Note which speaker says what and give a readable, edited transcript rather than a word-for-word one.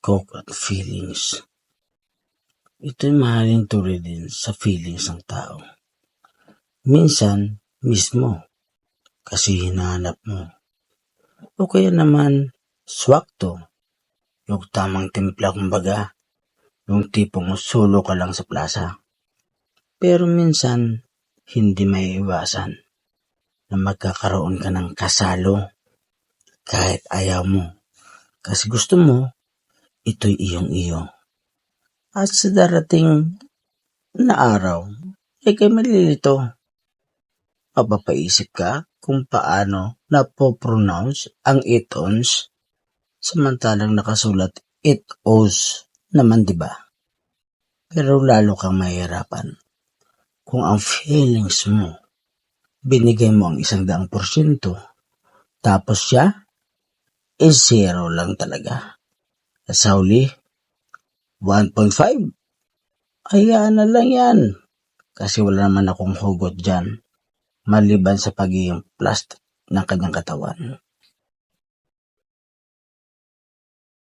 Speaker 1: Coke at feelings. Ito'y maaaring tuloy din sa feelings ng tao. Minsan, mismo, kasi hinahanap mo. O kaya naman, swakto, yung tamang timpla kumbaga, yung tipong solo ka lang sa plaza. Pero minsan, hindi may iwasan na magkakaroon ka ng kasalo kahit ayaw mo. Kasi gusto mo, ito'y iyong-iyo. At sa darating na araw, kay malilito. Mapapaisip ka kung paano napopronounce ang it-ons samantalang nakasulat it-os naman, diba? Pero lalo kang mahihirapan kung ang feelings mo binigay mo ang 100%, tapos siya is 0 lang talaga. Sa huli, 1.5. Hayaan na lang yan. Kasi wala naman akong hugot dyan, maliban sa pagiging plastic ng kanyang katawan.